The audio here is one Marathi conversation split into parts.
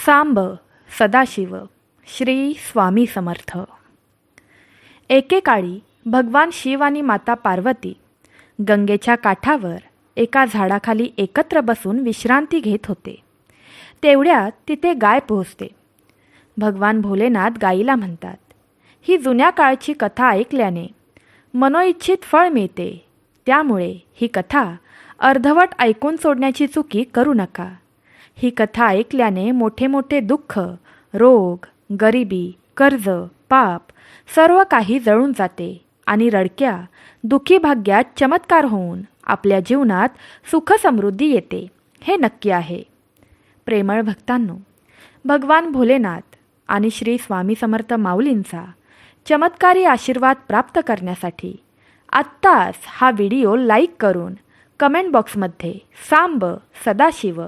सांब सदाशिव श्री स्वामी समर्थ। एकेकाळी भगवान शिव आणि माता पार्वती गंगेच्या काठावर एका झाडाखाली एकत्र बसून विश्रांती घेत होते. तेवढ्यात तिथे गाय पोहोचते. भगवान भोलेनाथ गायीला म्हणतात, ही जुन्या काळची कथा ऐकल्याने मनोइच्छित फळ मिळते. त्यामुळे ही कथा अर्धवट ऐकून सोडण्याची चुकी करू नका. ही कथा ऐकल्याने मोठे मोठे दुःख, रोग, गरिबी, कर्ज, पाप सर्व काही जळून जाते आणि रडक्या दुःखी भाग्यात चमत्कार होऊन आपल्या जीवनात सुख समृद्धी येते, हे नक्की आहे. प्रेमळ भक्तांनो, भगवान भोलेनाथ आणि श्री स्वामी समर्थ माऊलींचा चमत्कारी आशीर्वाद प्राप्त करण्यासाठी आत्ताच हा व्हिडिओ लाईक करून कमेंट बॉक्समध्ये सांब सदाशिव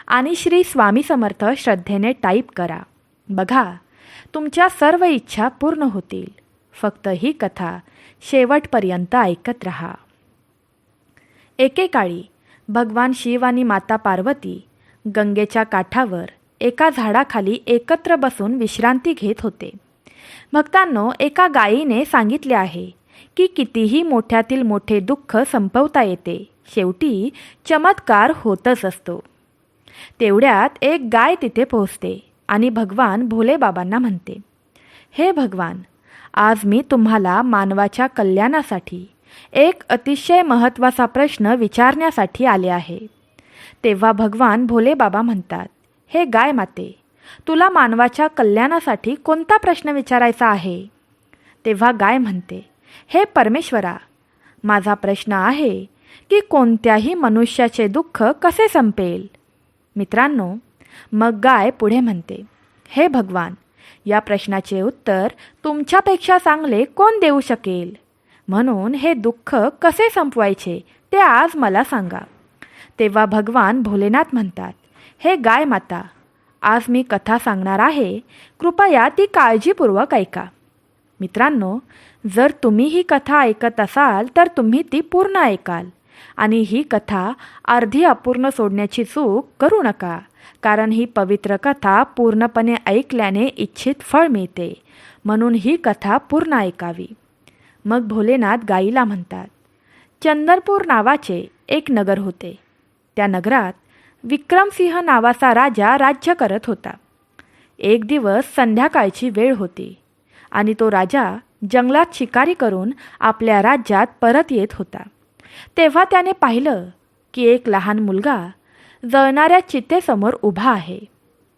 आणि श्री स्वामी समर्थ श्रद्धेने टाईप करा. बघा, तुमच्या सर्व इच्छा पूर्ण होतील. फक्त ही कथा शेवटपर्यंत ऐकत रहा. एकेकाळी भगवान शिव आणि माता पार्वती गंगेच्या काठावर एका झाडाखाली एकत्र बसून विश्रांती घेत होते. भक्तांनो, एका गायीने सांगितले आहे की कितीही मोठ्यातील मोठे दुःख संपवता येते, शेवटी चमत्कार होतच असतो. तेवढ्यात एक गाय तिथे पोहोचते आणि भगवान भोले बाबांना म्हणते, हे भगवान, आज मी तुम्हाला मानवाच्या कल्याणासाठी एक अतिशय महत्त्वाचा प्रश्न विचारण्यासाठी आले आहे. तेव्हा भगवान भोले बाबा म्हणतात, हे गाय माते, तुला मानवाच्या कल्याणासाठी कोणता प्रश्न विचारायचा आहे? तेव्हा गाय म्हणते, हे परमेश्वरा, माझा प्रश्न आहे की कोणत्याही मनुष्याचे दुःख कसे संपेल? मित्रांनो, मग गाय पुढे म्हणते, हे भगवान, या प्रश्नाचे उत्तर तुमच्यापेक्षा चांगले कोण देऊ शकेल? म्हणून हे दुःख कसे संपवायचे ते आज मला सांगा. तेव्हा भगवान भोलेनाथ म्हणतात, हे गाय माता, आज मी कथा सांगणार आहे, कृपया ती काळजीपूर्वक ऐका. मित्रांनो, जर तुम्ही ही कथा ऐकत असाल तर तुम्ही ती पूर्ण ऐकाल आणि ही कथा अर्धी अपूर्ण सोडण्याची चूक करू नका, कारण ही पवित्र कथा पूर्णपणे ऐकल्याने इच्छित फळ मिळते. म्हणून ही कथा पूर्ण ऐकावी. मग भोलेनाथ गायीला म्हणतात, चंदरपूर नावाचे एक नगर होते. त्या नगरात विक्रमसिंह नावाचा राजा राज्य करत होता. एक दिवस संध्याकाळची वेळ होती आणि तो राजा जंगलात शिकारी करून आपल्या राज्यात परत येत होता. तेव्हा त्याने पाहिलं की एक लहान मुलगा जळणाऱ्या चितेसमोर उभा आहे.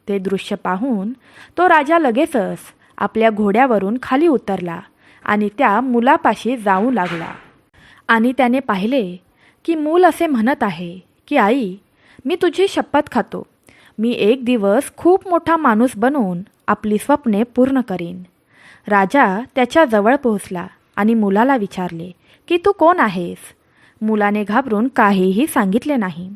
ते दृश्य पाहून तो राजा लगेचच आपल्या घोड्यावरून खाली उतरला आणि त्या मुलापाशी जाऊ लागला. आणि त्याने पाहिले की मूल असे म्हणत आहे की आई, मी तुझी शपथ खातो, मी एक दिवस खूप मोठा माणूस बनवून आपली स्वप्ने पूर्ण करीन. राजा त्याच्या जवळ पोहोचला आणि मुलाला विचारले की तू कोण आहेस? मुलाने घाबरून काहीही सांगितले नाही.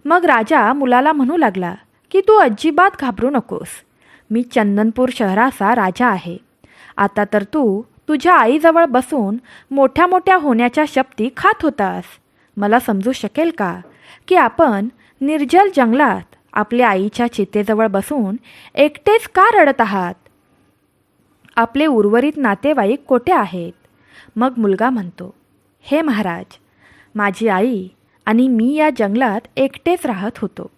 मग राजा मुलाला म्हणू लागला की तू अजिबात घाबरू नकोस, मी चंदनपूर शहराचा राजा आहे. आता तर तू तुझ्या आईजवळ बसून मोठ्या मोठ्या होण्याच्या शपथी खात होतास. मला समजू शकेल का की आपण निर्जल जंगलात आपल्या आईच्या चितेजवळ बसून एकटेच का रडत आहात? आपले उर्वरित नातेवाईक कोठे आहेत? मग मुलगा म्हणतो, हे महाराज, माझी आई आणि मी या जंगलात एकटेच राहत होतो.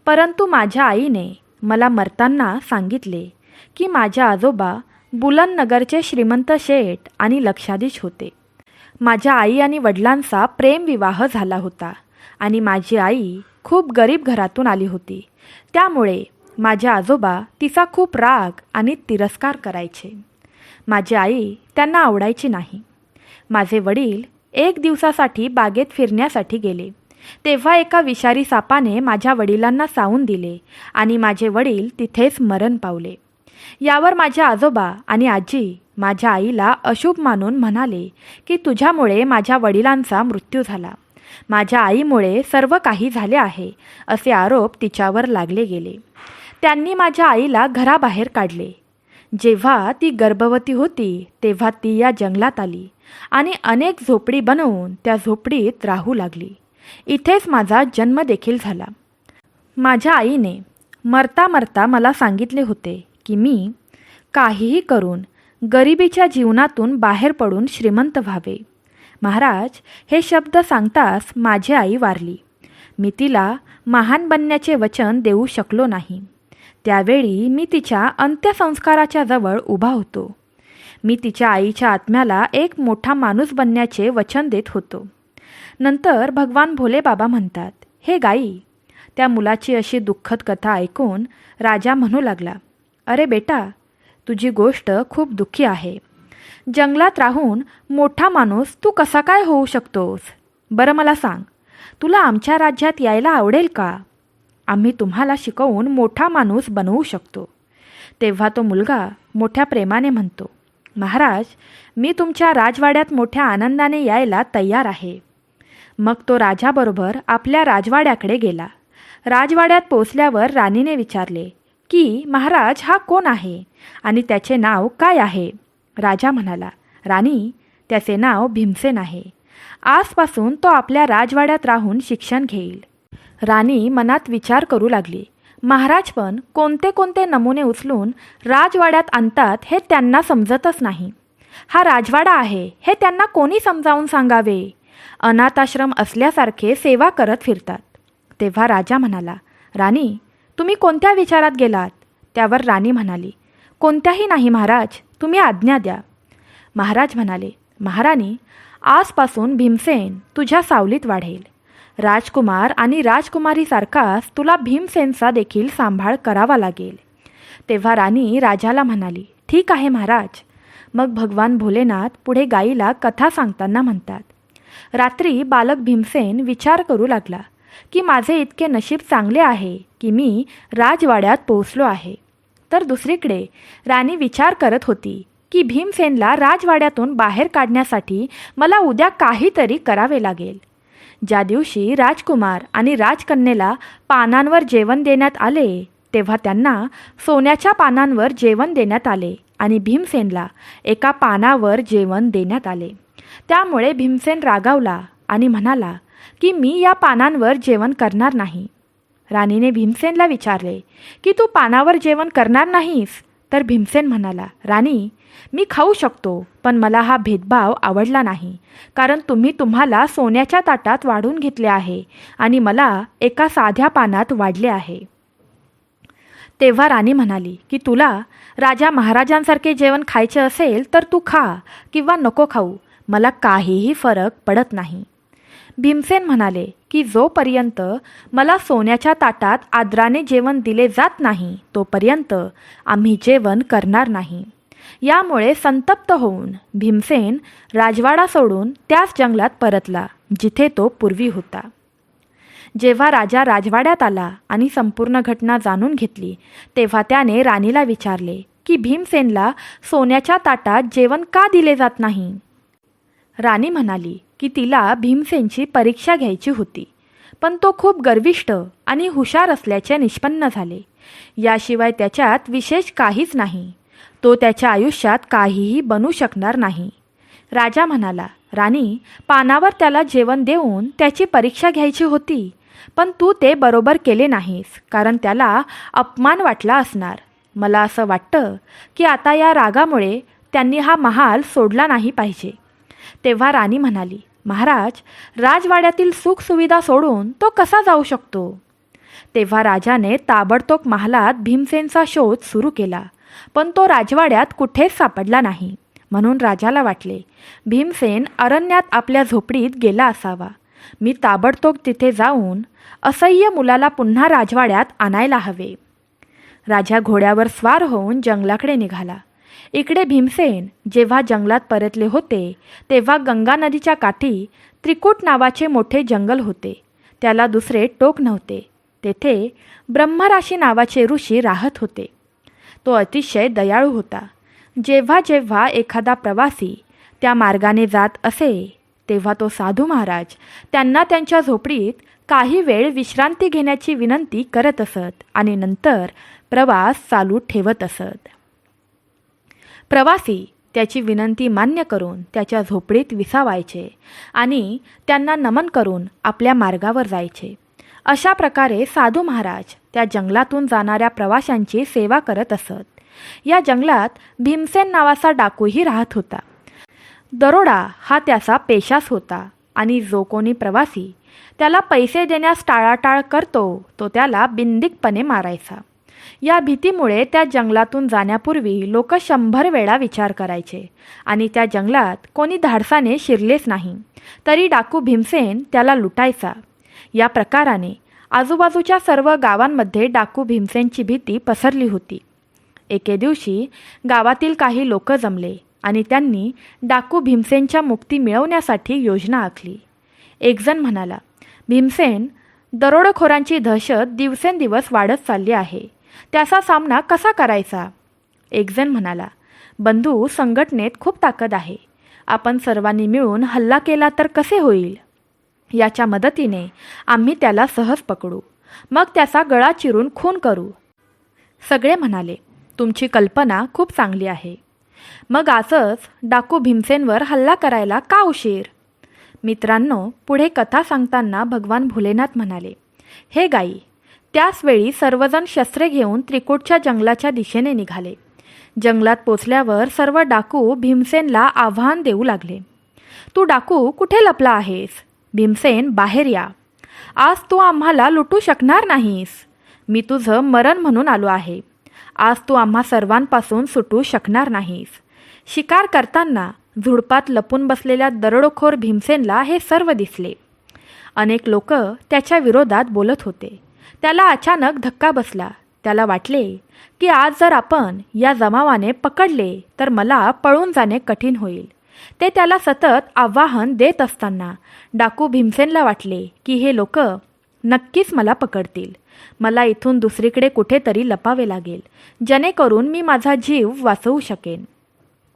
परंतु माझ्या आईने मला मरताना सांगितले की माझ्या आजोबा बुलननगरचे श्रीमंत शेठ आणि लक्षाधीश होते. माझ्या आई आणि वडिलांचा प्रेमविवाह झाला होता आणि माझी आई खूप गरीब घरातून आली होती. त्यामुळे माझे आजोबा तिचा खूप राग आणि तिरस्कार करायचे. माझी आई त्यांना आवडायची नाही. माझे वडील एक दिवसासाठी बागेत फिरण्यासाठी गेले. तेव्हा एका विषारी सापाने माझ्या वडिलांना चावून दिले आणि माझे वडील तिथेच मरण पावले. यावर माझे आजोबा आणि आजी माझ्या आईला अशुभ मानून म्हणाले की तुझ्यामुळे माझ्या वडिलांचा मृत्यू झाला, माझ्या आईमुळे सर्व काही झाले आहे, असे आरोप तिच्यावर लागले गेले. त्यांनी माझ्या आईला घराबाहेर काढले. जेव्हा ती गर्भवती होती तेव्हा ती या जंगलात आली आणि अनेक झोपडी बनवून त्या झोपडीत राहू लागली. इथेच माझा जन्म देखील झाला. माझ्या आईने मरता मरता मला सांगितले होते की मी काहीही करून गरिबीच्या जीवनातून बाहेर पडून श्रीमंत व्हावे. महाराज, हे शब्द सांगताच माझी आई वारली. मी तिला महान बनण्याचे वचन देऊ शकलो नाही. त्यावेळी मी तिच्या अंत्यसंस्काराच्या जवळ उभा होतो. मी तिच्या आईच्या आत्म्याला एक मोठा माणूस बनण्याचे वचन देत होतो. नंतर भगवान भोले बाबा म्हणतात, हे गाई. त्या मुलाची अशी दुःखद कथा ऐकून राजा म्हणू लागला, अरे बेटा, तुझी गोष्ट खूप दुःखी आहे. जंगलात राहून मोठा माणूस तू कसा काय होऊ शकतोस? बरं मला सांग, तुला आमच्या राज्यात यायला आवडेल का? आम्ही तुम्हाला शिकवून मोठा माणूस बनवू शकतो. तेव्हा तो मुलगा मोठ्या प्रेमाने म्हणतो, महाराज, मी तुमच्या राजवाड्यात मोठ्या आनंदाने यायला तयार आहे. मग तो राजाबरोबर आपल्या राजवाड्याकडे गेला. राजवाड्यात पोचल्यावर राणीने विचारले की महाराज हा कोण आहे आणि त्याचे नाव काय आहे? राजा म्हणाला, राणी, त्याचे नाव भीमसेन आहे. आजपासून तो आपल्या राजवाड्यात राहून शिक्षण घेईल. राणी मनात विचार करू लागली, महाराज पण कोणते कोणते नमुने उचलून राजवाड्यात आणतात हे त्यांना समजतच नाही. हा राजवाडा आहे हे त्यांना कोणी समजावून सांगावे? अनाथाश्रम असल्यासारखे सेवा करत फिरतात. तेव्हा राजा म्हणाला, राणी, तुम्ही कोणत्या विचारात गेलात? त्यावर राणी म्हणाली, कोणत्याही नाही महाराज, तुम्ही आज्ञा द्या. महाराज म्हणाले, महाराणी, आजपासून भीमसेन तुझ्या सावलीत वाढेल. राजकुमार आणि राजकुमारीसारखाच तुला भीमसेनचा देखील सांभाळ करावा लागेल. तेव्हा राणी राजाला म्हणाली, ठीक आहे महाराज. मग भगवान भोलेनाथ पुढे गाईला कथा सांगताना म्हणतात, रात्री बालक भीमसेन विचार करू लागला की माझे इतके नशीब चांगले आहे की मी राजवाड्यात पोहोचलो आहे. तर दुसरीकडे राणी विचार करत होती की भीमसेनला राजवाड्यातून बाहेर काढण्यासाठी मला उद्या काहीतरी करावे लागेल. ज्या दिवशी राजकुमार आणि राजकन्येला पानांवर जेवण देण्यात आले तेव्हा त्यांना सोन्याच्या पानांवर जेवण देण्यात आले आणि भीमसेनला एका पानावर जेवण देण्यात आले. त्यामुळे भीमसेन रागावला आणि म्हणाला की मी या पानांवर जेवण करणार नाही. राणीने भीमसेनला विचारले की तू पानावर जेवण करणार नाहीस? तर भीमसेन म्हणाला, राणी, मी खाऊ शकतो, पण मला हा भेदभाव आवडला नाही, कारण तुम्ही तुम्हाला सोन्याच्या ताटात वाढून घेतले आहे आणि मला एका साध्या पानात वाढले आहे. तेव्हा राणी म्हणाली की तुला राजा महाराजांसारखे जेवण खायचे असेल तर तू खा किंवा नको खाऊ, मला काहीही फरक पडत नाही. भीमसेन म्हणाले की जोपर्यंत मला सोन्याच्या ताटात आदराने जेवण दिले जात नाही तोपर्यंत आम्ही जेवण करणार नाही. यामुळे संतप्त होऊन भीमसेन राजवाडा सोडून त्याच जंगलात परतला जिथे तो पूर्वी होता. जेव्हा राजा राजवाड्यात आला आणि संपूर्ण घटना जाणून घेतली तेव्हा त्याने राणीला विचारले की भीमसेनला सोन्याच्या ताटात जेवण का दिले जात नाही? राणी म्हणाली की तिला भीमसेनची परीक्षा घ्यायची होती, पण तो खूप गर्विष्ठ आणि हुशार असल्याचे निष्पन्न झाले. याशिवाय त्याच्यात विशेष काहीच नाही. तो त्याच्या आयुष्यात काहीही बनू शकणार नाही. राजा म्हणाला, राणी, पानावर त्याला जेवण देऊन त्याची परीक्षा घ्यायची होती, पण तू ते बरोबर केले नाहीस कारण त्याला अपमान वाटला असणार. मला असं वाटतं की आता या रागामुळे त्यांनी हा महाल सोडला नाही पाहिजे. तेव्हा राणी म्हणाली, महाराज, राजवाड्यातील सुखसुविधा सोडून तो कसा जाऊ शकतो? तेव्हा राजाने ताबडतोब महालात भीमसेनचा शोध सुरू केला, पण तो राजवाड्यात कुठेच सापडला नाही. म्हणून राजाला वाटले भीमसेन अरण्यात आपल्या झोपडीत गेला असावा. मी ताबडतोब तिथे जाऊन असह्य मुलाला पुन्हा राजवाड्यात आणायला हवे. राजा घोड्यावर स्वार होऊन जंगलाकडे निघाला. इकडे भीमसेन जेव्हा जंगलात परतले होते तेव्हा गंगा नदीच्या काठी त्रिकूट नावाचे मोठे जंगल होते. त्याला दुसरे टोक नव्हते. तेथे ब्रह्मराशी नावाचे ऋषी राहत होते. तो अतिशय दयाळू होता. जेव्हा जेव्हा एखादा प्रवासी त्या मार्गाने जात असे तेव्हा तो साधू महाराज त्यांना त्यांच्या झोपडीत काही वेळ विश्रांती घेण्याची विनंती करत असत आणि नंतर प्रवास चालू ठेवत असत. प्रवासी त्याची विनंती मान्य करून त्याच्या झोपडीत विसावायचे आणि त्यांना नमन करून आपल्या मार्गावर जायचे. अशा प्रकारे साधू महाराज त्या जंगलातून जाणाऱ्या प्रवाशांची सेवा करत असत. या जंगलात भीमसेन नावाचा डाकूही राहत होता. दरोडा हा त्याचा पेशाच होता आणि जो कोणी प्रवासी त्याला पैसे देण्यास टाळाटाळ करतो तो त्याला बिनदिकपणे मारायचा. या भीतीमुळे त्या जंगलातून जाण्यापूर्वी लोक 100 वेळा विचार करायचे आणि त्या जंगलात कोणी धाडसाने शिरलेच नाही तरी डाकू भीमसेन त्याला लुटायचा. या प्रकाराने आजूबाजूच्या सर्व गावांमध्ये डाकू भीमसेनची भीती पसरली होती. एके दिवशी गावातील काही लोक जमले आणि त्यांनी डाकू भीमसेनच्या मुक्ती मिळवण्यासाठी योजना आखली. एकजण म्हणाला, भीमसेन, दरोडेखोरांची दहशत दिवसेंदिवस वाढत चालली आहे. त्याचा सामना कसा करायचा? एकजण म्हणाला, बंधू, संघटनेत खूप ताकद आहे. आपण सर्वांनी मिळून हल्ला केला तर कसे होईल? याच्या मदतीने आम्ही त्याला सहज पकडू, मग त्याचा गळा चिरून खून करू. सगळे म्हणाले, तुमची कल्पना खूप चांगली आहे. मग आजच डाकू भीमसेनवर हल्ला करायला का उशीर? मित्रांनो, पुढे कथा सांगताना भगवान भोलेनाथ म्हणाले, हे गाई. त्याच वेळी सर्वजण शस्त्रे घेऊन त्रिकूटच्या जंगलाच्या दिशेने निघाले. जंगलात पोचल्यावर सर्व डाकू भीमसेनला आव्हान देऊ लागले. तू डाकू कुठे लपला आहेस? भीमसेन, बाहेर या. आज तू आम्हाला लुटू शकणार नाहीस. मी तुझं मरण म्हणून आलो आहे. आज तू आम्हा सर्वांपासून सुटू शकणार नाहीस. शिकार करताना झुडपात लपून बसलेल्या दरोडेखोर भीमसेनला हे सर्व दिसले. अनेक लोक त्याच्या विरोधात बोलत होते. त्याला अचानक धक्का बसला. त्याला वाटले की आज जर आपण या जमावाने पकडले तर मला पळून जाणे कठीण होईल. ते त्याला सतत आव्हान देत असताना डाकू भीमसेनला वाटले की हे लोक नक्कीच मला पकडतील. मला इथून दुसरीकडे कुठेतरी लपावे लागेल, जेणेकरून मी माझा जीव वाचवू शकेन.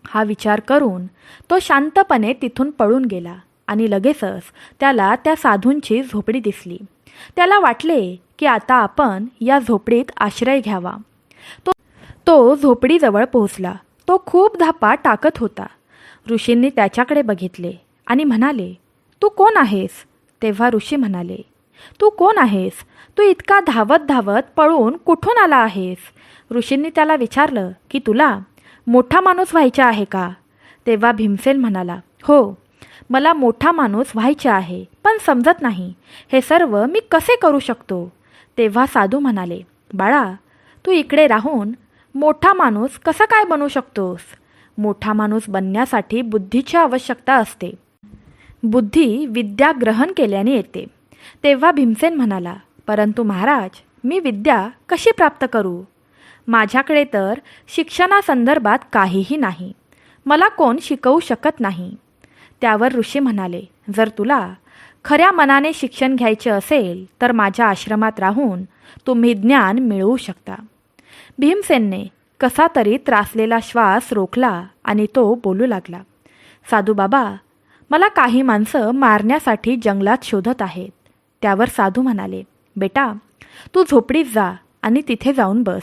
हा विचार करून तो शांतपणे तिथून पळून गेला आणि लगेचच त्याला त्या साधूंची झोपडी दिसली. त्याला वाटले की आता आपण या झोपडीत आश्रय घ्यावा. तो झोपडीजवळ पोहोचला. तो खूप धापा टाकत होता. ऋषींनी त्याच्याकडे बघितले आणि म्हणाले, तू कोण आहेस? तेव्हा ऋषी म्हणाले, तू कोण आहेस? तू इतका धावत धावत पळून कुठून आला आहेस? ऋषींनी त्याला विचारलं की तुला मोठा माणूस व्हायचा आहे का? तेव्हा भीमसेन म्हणाला, हो, मला मोठा माणूस व्हायचे आहे, पण समजत नाही हे सर्व मी कसे करू शकतो. तेव्हा साधू म्हणाले, बाळा, तू इकडे राहून मोठा माणूस कसा काय बनू शकतोस? मोठा माणूस बनण्यासाठी बुद्धीची आवश्यकता असते. बुद्धी विद्या ग्रहण केल्याने येते. तेव्हा भीमसेन म्हणाला, परंतु महाराज, मी विद्या कशी प्राप्त करू? माझ्याकडे तर शिक्षणासंदर्भात काहीही नाही. मला कोण शिकवू शकत नाही. त्यावर ऋषी म्हणाले, जर तुला खऱ्या मनाने शिक्षण घ्यायचे असेल तर माझ्या आश्रमात राहून तुम्ही ज्ञान मिळवू शकता. भीमसेनने कसा तरी त्रासलेला श्वास रोखला आणि तो बोलू लागला, साधू बाबा, मला काही माणसं मारण्यासाठी जंगलात शोधत आहेत. त्यावर साधू म्हणाले, बेटा, तू झोपडीत जा आणि तिथे जाऊन बस.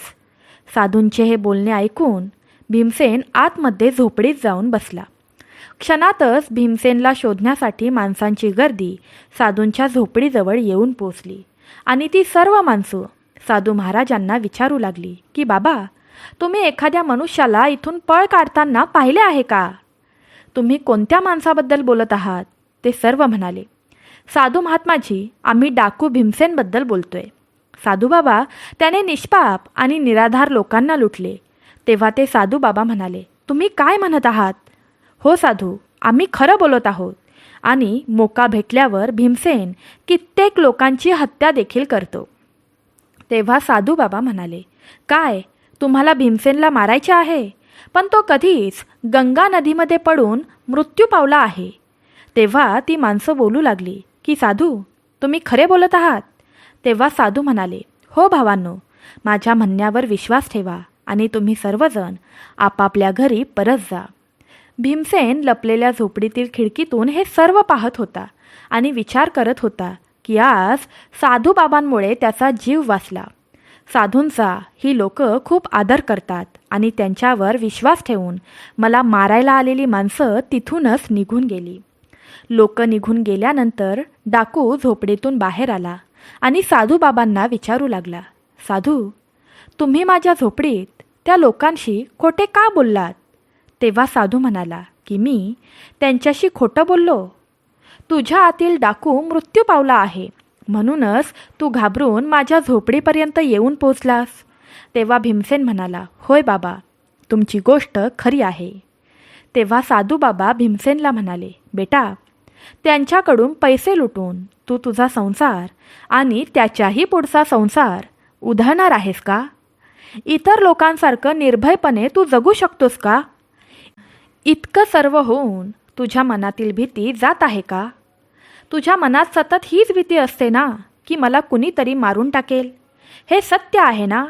साधूंचे हे बोलणे ऐकून भीमसेन आतमध्ये झोपडीत जाऊन बसला. क्षणातच भीमसेनला शोधण्यासाठी माणसांची गर्दी साधूंच्या झोपडीजवळ येऊन पोचली आणि ती सर्व माणसं साधू महाराजांना विचारू लागली की बाबा, तुम्ही एखाद्या मनुष्याला इथून पळ काढताना पाहिले आहे का? तुम्ही कोणत्या माणसाबद्दल बोलत आहात? ते सर्व म्हणाले, साधू महात्माजी, आम्ही डाकू भीमसेनबद्दल बोलतोय. साधू बाबा, त्याने निष्पाप आणि निराधार लोकांना लुटले. तेव्हा ते साधू बाबा म्हणाले, तुम्ही काय म्हणत आहात? हो साधू, आम्ही खरं बोलत आहोत. आणि मोका भेटल्यावर भीमसेन कित्येक लोकांची हत्या देखील करतो. तेव्हा साधू बाबा म्हणाले, काय तुम्हाला भीमसेनला मारायचे आहे? पण तो कधीच गंगा नदीमध्ये पडून मृत्यू पावला आहे. तेव्हा ती माणसं बोलू लागली की साधू, तुम्ही खरे बोलत आहात. तेव्हा साधू म्हणाले, हो भावांनो, माझ्या म्हणण्यावर विश्वास ठेवा आणि तुम्ही सर्वजण आपापल्या घरी परत जा. भीमसेन लपलेल्या झोपडीतील खिडकीतून हे सर्व पाहत होता आणि विचार करत होता की आज साधू बाबांमुळे त्याचा जीव वाचला. साधूंचा ही लोक खूप आदर करतात आणि त्यांच्यावर विश्वास ठेवून मला मारायला आलेली माणसं तिथूनच निघून गेली. लोक निघून गेल्यानंतर डाकू झोपडीतून बाहेर आला आणि साधूबाबांना विचारू लागला, साधू, तुम्ही माझ्या झोपडीत त्या लोकांशी खोटे का बोललात? तेव्हा साधू म्हणाला की मी त्यांच्याशी खोटं बोललो? तुझ्या आतील डाकू मृत्यू पावला आहे, म्हणूनच तू घाबरून माझ्या झोपडीपर्यंत येऊन पोचलास. तेव्हा भीमसेन म्हणाला, होय बाबा, तुमची गोष्ट खरी आहे. तेव्हा साधूबाबा भीमसेनला म्हणाले, बेटा, त्यांच्याकडून पैसे लुटून तू तुझा संसार आणि त्याच्याही पुढचा संसार उधळणार आहेस का? इतर लोकांसारखं निर्भयपणे तू जगू शकतोस का? इतकं सर्व होऊन तुझ्या मनातील भीती जात आहे का? तुझ्या मनात सतत हीच भीती असते ना की मला कुणीतरी मारून टाकेल. हे सत्य आहे ना?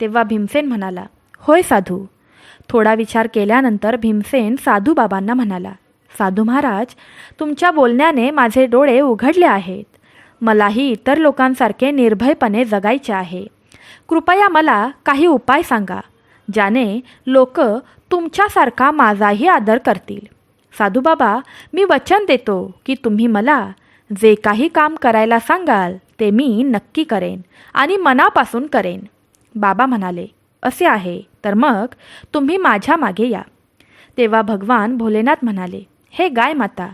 तेव्हा भीमसेन म्हणाला, होय साधू. थोडा विचार केल्यानंतर भीमसेन साधूबाबांना म्हणाला, साधू महाराज, तुमच्या बोलण्याने माझे डोळे उघडले आहेत. मलाही इतर लोकांसारखे निर्भयपणे जगायचे आहे. कृपया मला काही उपाय सांगा, ज्याने लोक तुमच्यासारखा माझाही आदर करतील. साधूबाबा, मी वचन देतो की तुम्ही मला जे काही काम करायला सांगाल ते मी नक्की करेन आणि मनापासून करेन. बाबा म्हणाले, असे आहे तर मग तुम्ही माझ्या मागे या. तेव्हा भगवान भोलेनाथ म्हणाले, हे गाय माता.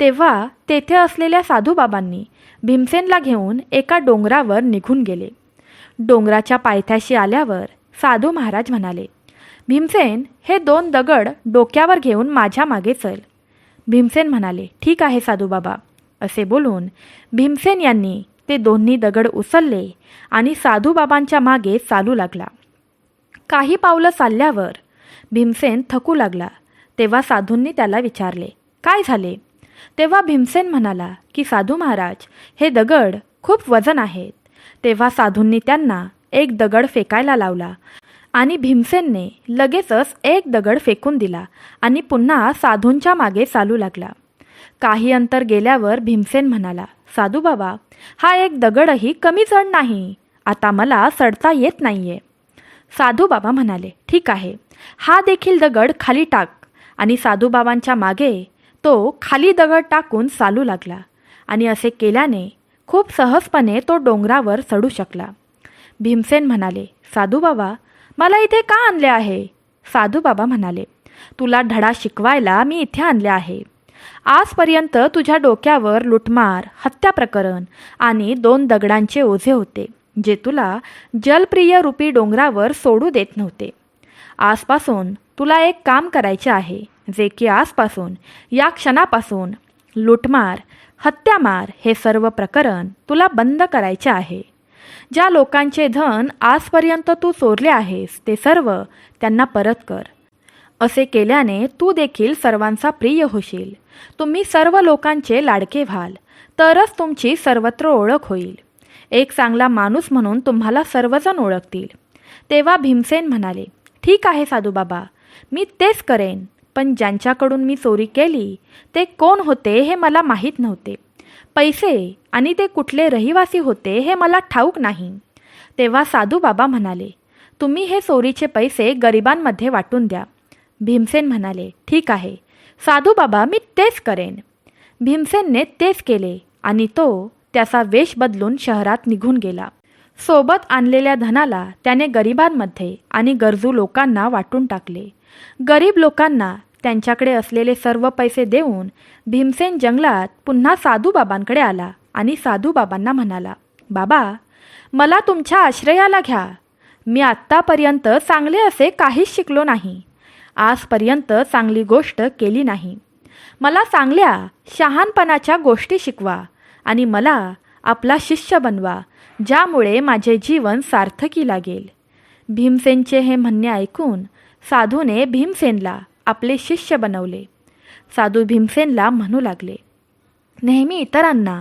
तेव्हा तेथे असलेल्या साधूबाबांनी भीमसेनला घेऊन एका डोंगरावर निघून गेले. डोंगराच्या पायथ्याशी आल्यावर साधू महाराज म्हणाले, भीमसेन, हे 2 दगड डोक्यावर घेऊन माझ्या मागे चल. भीमसेन म्हणाले, ठीक आहे साधूबाबा. असे बोलून भीमसेन यांनी ते दोन्ही दगड उचलले आणि साधूबाबांच्या मागे चालू लागला. काही पावलं चालल्यावर भीमसेन थकू लागला. तेव्हा साधूंनी त्याला विचारले, काय झाले? तेव्हा भीमसेन म्हणाला की साधू महाराज, हे दगड खूप वजन आहेत. तेव्हा साधूंनी त्यांना एक दगड फेकायला लावला आणि भीमसेनने लगेचच एक दगड फेकून दिला आणि पुन्हा साधूंच्या मागे चालू लागला. काही अंतर गेल्यावर भीमसेन म्हणाला, साधूबाबा, हा एक दगडही कमी जड नाही. आता मला चढता येत नाहीये. साधूबाबा म्हणाले, ठीक आहे, हा देखील दगड खाली टाक. आणि साधूबाबांच्या मागे तो खाली दगड टाकून चालू लागला आणि असे केल्याने खूप सहजपणे तो डोंगरावर चढू शकला. भीमसेन म्हणाले, साधूबाबा, मला इथे का आणले आहे? साधूबाबा म्हणाले, तुला धडा शिकवायला मी इथे आणले आहे. आजपर्यंत तुझ्या डोक्यावर लुटमार, हत्या प्रकरण आणि 2 दगडांचे ओझे होते, जे तुला जलप्रिय रूपी डोंगरावर सोडू देत नव्हते. आजपासून तुला एक काम करायचे आहे, जे की आजपासून, या क्षणापासून लुटमार, हत्यामार हे सर्व प्रकरण तुला बंद करायचे आहे. ज्या लोकांचे धन आजपर्यंत तू चोरले आहेस ते सर्व त्यांना परत कर. असे केल्याने तू देखील सर्वांचा प्रिय होशील. तुम्ही सर्व लोकांचे लाडके व्हाल, तरच तुमची सर्वत्र ओळख होईल. एक चांगला माणूस म्हणून तुम्हाला सर्वजण ओळखतील. तेव्हा भीमसेन म्हणाले, ठीक आहे साधूबाबा, मी तेच करेन. पण ज्यांच्याकडून मी चोरी केली ते कोण होते हे मला माहीत नव्हते. पैसे आणि ते कुठले रहिवासी होते हे मला ठाऊक नाही. तेव्हा साधूबाबा म्हणाले, तुम्ही हे चोरीचे पैसे गरिबांमध्ये वाटून द्या. भीमसेन म्हणाले, ठीक आहे साधूबाबा, मी तेच करेन. भीमसेनने तेच केले आणि तो त्याचा वेश बदलून शहरात निघून गेला. सोबत आणलेल्या धनाला त्याने गरिबांमध्ये आणि गरजू लोकांना वाटून टाकले. गरीब लोकांना त्यांच्याकडे असलेले सर्व पैसे देऊन भीमसेन जंगलात पुन्हा साधूबाबांकडे आला आणि साधूबाबांना म्हणाला, बाबा, मला तुमच्या आश्रयाला घ्या. मी आत्तापर्यंत चांगले असे काहीच शिकलो नाही. आजपर्यंत चांगली गोष्ट केली नाही. मला चांगल्या शहाणपणाच्या गोष्टी शिकवा आणि मला आपला शिष्य बनवा, ज्यामुळे माझे जीवन सार्थकी लागेल. भीमसेनचे हे म्हणणे ऐकून साधूने भीमसेनला आपले शिष्य बनवले. साधू भीमसेनला म्हणू लागले, नेहमी इतरांना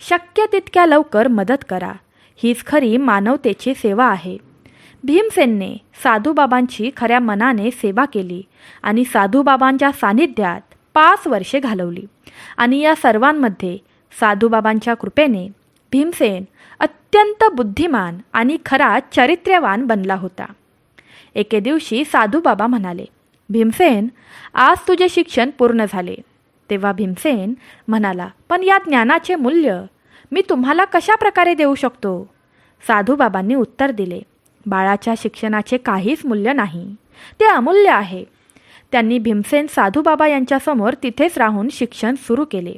शक्य तितक्या लवकर मदत करा. हीच खरी मानवतेची सेवा आहे. भीमसेनने साधूबाबांची खऱ्या मनाने सेवा केली आणि साधूबाबांच्या सानिध्यात 5 वर्षे घालवली. आणि या सर्वांमध्ये साधूबाबांच्या कृपेने भीमसेन अत्यंत बुद्धिमान आणि खरा चारित्र्यवान बनला होता. एके दिवशी साधूबाबा म्हणाले, भीमसेन, आज तुझे शिक्षण पूर्ण झाले. तेव्हा भीमसेन म्हणाला, पण या ज्ञानाचे मूल्य मी तुम्हाला कशा प्रकारे देऊ शकतो? साधूबाबांनी उत्तर दिले, बाळाच्या शिक्षणाचे काहीच मूल्य नाही, ते अमूल्य आहे. त्यांनी भीमसेन साधूबाबा यांच्यासमोर तिथेच राहून शिक्षण सुरू केले.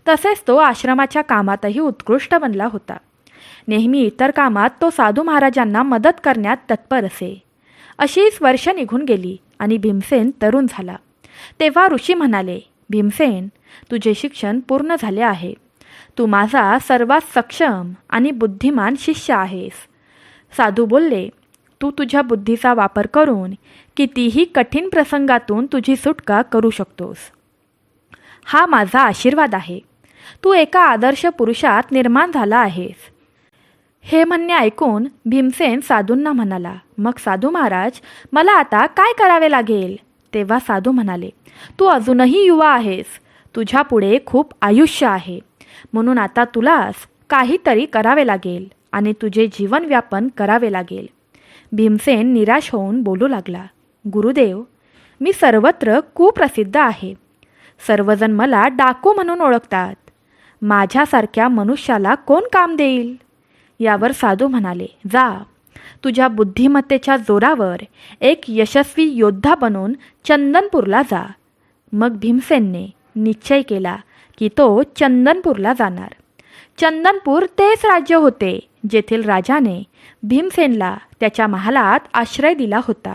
तसेच तो आश्रमाच्या कामातही उत्कृष्ट बनला होता. नेहमी इतर कामात तो साधू महाराजांना मदत करण्यात तत्पर असे. अशीच वर्ष निघून गेली आणि भीमसेन तरुण झाला. तेव्हा ऋषी म्हणाले, भीमसेन, तुझे शिक्षण पूर्ण झाले आहे. तू माझा सर्वात सक्षम आणि बुद्धिमान शिष्य आहेस. साधू बोलले, तू तुझ्या बुद्धीचा वापर करून कितीही कठीण प्रसंगातून तुझी सुटका करू शकतोस. हा माझा आशीर्वाद आहे. तू एका आदर्श पुरुषात निर्माण झाला आहेस. हे म्हणणे ऐकून भीमसेन साधूंना म्हणाला, मग साधू महाराज, मला आता काय करावे लागेल? तेव्हा साधू म्हणाले, तू अजूनही युवा आहेस. तुझ्या पुढे खूप आयुष्य आहे. म्हणून आता तुलाच काहीतरी करावे लागेल आणि तुझे जीवनव्यापन करावे लागेल. भीमसेन निराश होऊन बोलू लागला, गुरुदेव, मी सर्वत्र कुप्रसिद्ध आहे. सर्वजण मला डाकू म्हणून ओळखतात. माझ्यासारख्या मनुष्याला कोण काम देईल? यावर साधू म्हणाले, जा, तुझ्या बुद्धिमत्तेच्या जोरावर एक यशस्वी योद्धा बनून चंदनपूरला जा. मग भीमसेनने निश्चय केला की तो चंदनपूरला जाणार. चंदनपूर तेच राज्य होते जेथील राजाने भीमसेनला त्याच्या महालात आश्रय दिला होता.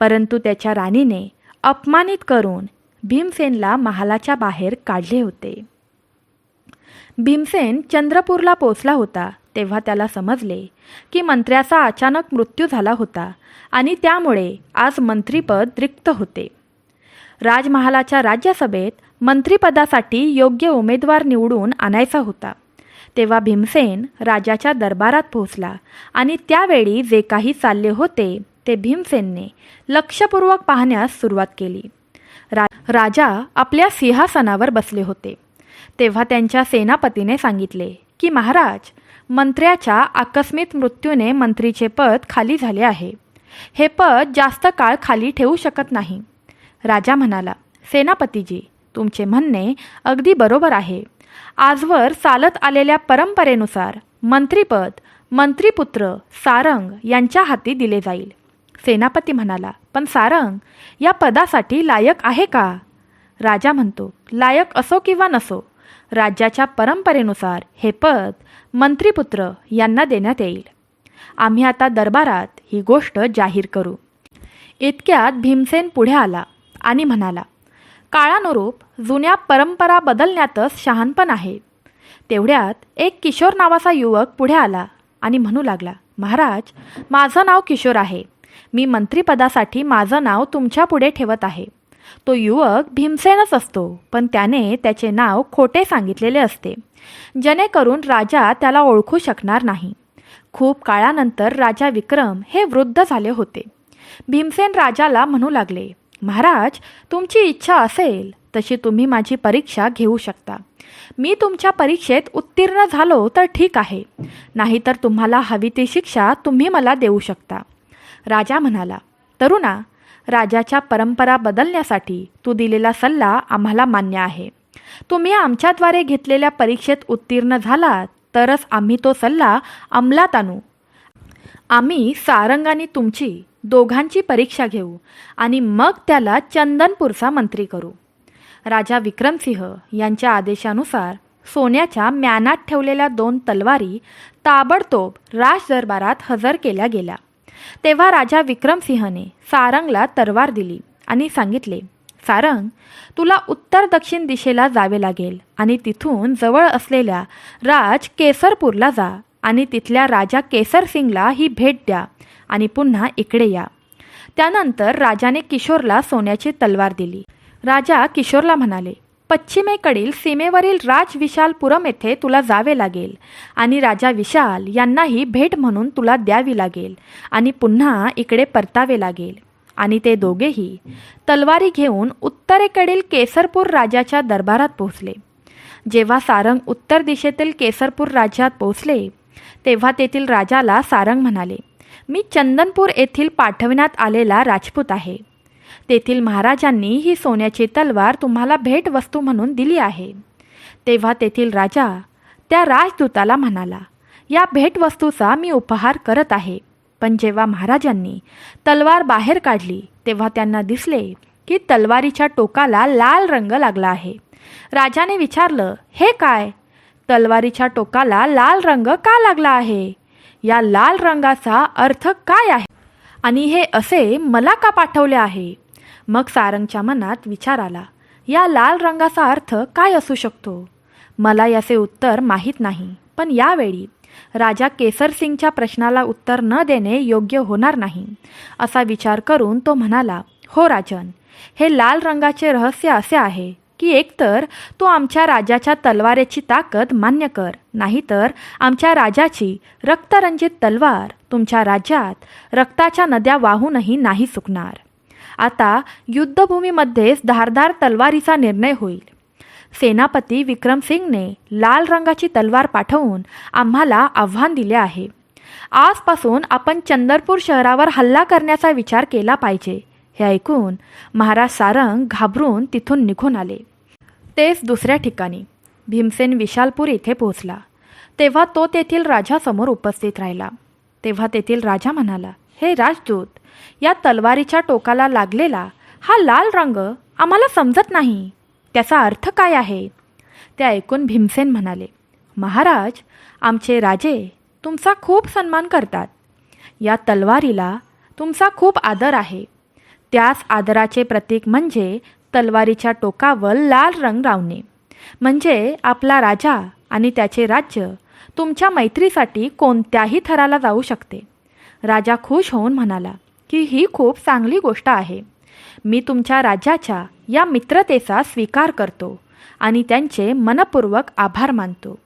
परंतु त्याच्या राणीने अपमानित करून भीमसेनला महालाच्या बाहेर काढले होते. भीमसेन चंद्रपूरला पोचला होता तेव्हा त्याला समजले की मंत्र्याचा अचानक मृत्यू झाला होता आणि त्यामुळे आज मंत्रीपद रिक्त होते. राजमहालाच्या राज्यसभेत मंत्रिपदासाठी योग्य उमेदवार निवडून आणायचा होता. तेव्हा भीमसेन राजाच्या दरबारात पोहोचला आणि त्यावेळी जे काही चालले होते ते भीमसेनने लक्षपूर्वक पाहण्यास सुरुवात केली. राजा आपल्या सिंहासनावर बसले होते. तेव्हा त्यांच्या सेनापतीने सांगितले की महाराज, मंत्र्याच्या आकस्मिक मृत्यूने मंत्रीचे पद खाली झाले आहे. हे पद जास्त काळ खाली ठेवू शकत नाही. राजा म्हणाला, सेनापतीजी, तुमचे म्हणणे अगदी बरोबर आहे. आजवर चालत आलेल्या परंपरेनुसार मंत्रीपद मंत्रीपुत्र सारंग यांच्या हाती दिले जाईल. सेनापती म्हणाला, पण सारंग या पदासाठी लायक आहे का? राजा म्हणतो, लायक असो किंवा नसो, राज्याच्या परंपरेनुसार हे पद मंत्रीपुत्र यांना देण्यात येईल. आम्ही आता दरबारात ही गोष्ट जाहीर करू. इतक्यात भीमसेन पुढे आला आणि म्हणाला, काळानुरूप जुन्या परंपरा बदलण्यातच शहाणपण आहे. तेवढ्यात एक किशोर नावाचा युवक पुढे आला आणि म्हणू लागला, महाराज, माझं नाव किशोर आहे. मी मंत्रिपदासाठी माझं नाव तुमच्या पुढे ठेवत आहे. तो युवक भीमसेनच असतो, पण त्याने त्याचे नाव खोटे सांगितलेले असते, जेणेकरून राजा त्याला ओळखू शकणार नाही. खूप काळानंतर राजा विक्रम हे वृद्ध झाले होते. भीमसेन राजाला म्हणू लागले, महाराज, तुमची इच्छा असेल तशी तुम्ही माझी परीक्षा घेऊ शकता. मी तुमच्या परीक्षेत उत्तीर्ण झालो तर ठीक आहे, नाहीतर तुम्हाला हवी ती शिक्षा तुम्ही मला देऊ शकता. राजा म्हणाला, तरुणा, राजाच्या परंपरा बदलण्यासाठी तू दिलेला सल्ला आम्हाला मान्य आहे. तुम्ही आमच्याद्वारे घेतलेल्या परीक्षेत उत्तीर्ण झालात तरच आम्ही तो सल्ला अंमलात आणू. आम्ही सारंग आणि तुमची दोघांची परीक्षा घेऊ आणि मग त्याला चंदनपूरचा मंत्री करू. राजा विक्रमसिंह यांच्या आदेशानुसार सोन्याच्या म्यानात ठेवलेल्या 2 तलवारी ताबडतोब राजदरबारात हजर केल्या गेल्या. तेव्हा राजा विक्रमसिंहने सारंगला तलवार दिली आणि सांगितले, सारंग, तुला उत्तर दक्षिण दिशेला जावे लागेल आणि तिथून जवळ असलेल्या राज केसरपूरला जा आणि तिथल्या राजा केसरसिंगला ही भेट द्या आणि पुन्हा इकडे या. त्यानंतर राजाने किशोरला सोन्याची तलवार दिली. राजा किशोरला म्हणाले, पश्चिमेकडील सीमेवरील राज विशालपुरम येथे तुला जावे लागेल आणि राजा विशाल यांनाही भेट म्हणून तुला द्यावी लागेल आणि पुन्हा इकडे परतावे लागेल. आणि ते दोघेही तलवारी घेऊन उत्तरेकडील केसरपूर राजाच्या दरबारात पोहोचले. जेव्हा सारंग उत्तर दिशेतील केसरपूर राज्यात पोहोचले तेव्हा तेथील राजाला सारंग म्हणाले, मी चंदनपूर येथील पाठविण्यात आलेला राजपूत आहे. तेथील महाराजांनी ही सोन्याची तलवार तुम्हाला भेटवस्तू म्हणून दिली आहे. तेव्हा तेथील राजा त्या राजदूताला म्हणाला, या भेटवस्तूचा मी उपहार करत आहे. पण जेव्हा महाराजांनी तलवार बाहेर काढली तेव्हा त्यांना दिसले की तलवारीच्या टोकाला लाल रंग लागला आहे. राजाने विचारलं, हे काय? तलवारीच्या टोकाला लाल रंग का लागला आहे? या लाल रंगाचा अर्थ काय आहे आणि हे असे मला का पाठवले आहे? मग सारंगच्या मनात विचार आला, या लाल रंगाचा अर्थ काय असू शकतो? मला याचे उत्तर माहीत नाही. पण यावेळी राजा केसरसिंगच्या प्रश्नाला उत्तर न देणे योग्य होणार नाही असा विचार करून तो म्हणाला, हो राजन, हे लाल रंगाचे रहस्य असे आहे की एकतर तू आमच्या राजाच्या तलवारीची ताकद मान्य कर, नाहीतर आमच्या राजाची रक्तरंजित तलवार तुमच्या राज्यात रक्ताच्या नद्या वाहूनही नाही सुकणार. आता युद्धभूमीमध्येच धारदार तलवारीचा निर्णय होईल. सेनापती विक्रमसिंगने लाल रंगाची तलवार पाठवून आम्हाला आव्हान दिले आहे. आजपासून आपण चंदरपूर शहरावर हल्ला करण्याचा विचार केला पाहिजे. हे ऐकून महाराज सारंग घाबरून तिथून निघून आले. तेच दुसऱ्या ठिकाणी भीमसेन विशालपूर येथे पोहोचला. तेव्हा तो तेथील राजासमोर उपस्थित राहिला. तेव्हा तेथील राजा म्हणाला, हे राजदूत, या तलवारीच्या टोकाला लागलेला हा लाल रंग आम्हाला समजत नाही. त्याचा अर्थ काय आहे? ते ऐकून भीमसेन म्हणाले, महाराज, आमचे राजे तुमचा खूप सन्मान करतात. या तलवारीला तुमचा खूप आदर आहे. त्याच आदराचे प्रतीक म्हणजे तलवारीच्या टोकावर लाल रंग लावणे. म्हणजे आपला राजा आणि त्याचे राज्य तुमच्या मैत्रीसाठी कोणत्याही थराला जाऊ शकते. राजा खुश होऊन म्हणाला की ही खूप चांगली गोष्ट आहे. मी तुमच्या राज्याच्या या मित्रतेचा स्वीकार करतो आणि त्यांचे मनपूर्वक आभार मानतो.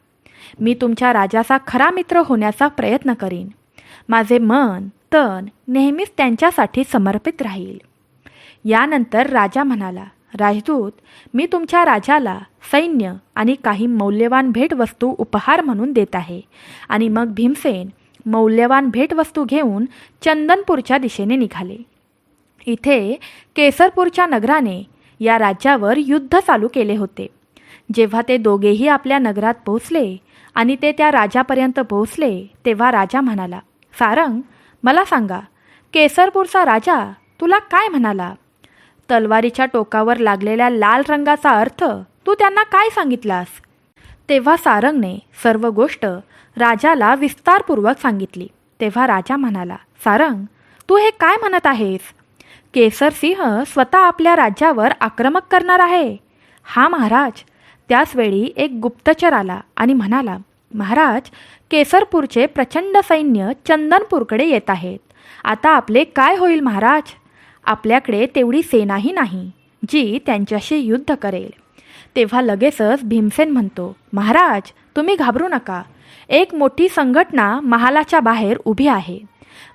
मी तुमच्या राजाचा खरा मित्र होण्याचा प्रयत्न करीन. माझे मन तन नेहमीच त्यांच्यासाठी समर्पित राहील. यानंतर राजा म्हणाला, राजदूत, मी तुमच्या राजाला सैन्य आणि काही मौल्यवान भेटवस्तू उपहार म्हणून देत आहे. आणि मग भीमसेन मौल्यवान भेटवस्तू घेऊन चंदनपूरच्या दिशेने निघाले. इथे केसरपूरच्या नगराने या राज्यावर युद्ध चालू केले होते. जेव्हा ते दोघेही आपल्या नगरात पोहोचले आणि ते त्या राजापर्यंत पोहोचले तेव्हा राजा म्हणाला, सारंग, मला सांगा, केसरपूरचा राजा तुला काय म्हणाला? तलवारीच्या टोकावर लागलेल्या लाल रंगाचा अर्थ तू त्यांना काय सांगितलास? तेव्हा सारंगने सर्व गोष्ट राजाला विस्तारपूर्वक सांगितली. तेव्हा राजा म्हणाला, सारंग, तू हे काय म्हणत आहेस? केसरसिंह स्वतः आपल्या राज्यावर आक्रमक करणार आहे? हा महाराज. त्याचवेळी एक गुप्तचर आला आणि म्हणाला, महाराज, केसरपूरचे प्रचंड सैन्य चंदनपूरकडे येत आहेत. आता आपले काय होईल महाराज? आपल्याकडे तेवढी सेनाही नाही जी त्यांच्याशी युद्ध करेल. तेव्हा लगेचच भीमसेन म्हणतो, महाराज, तुम्ही घाबरू नका. एक मोठी संघटना महालाच्या बाहेर उभी आहे.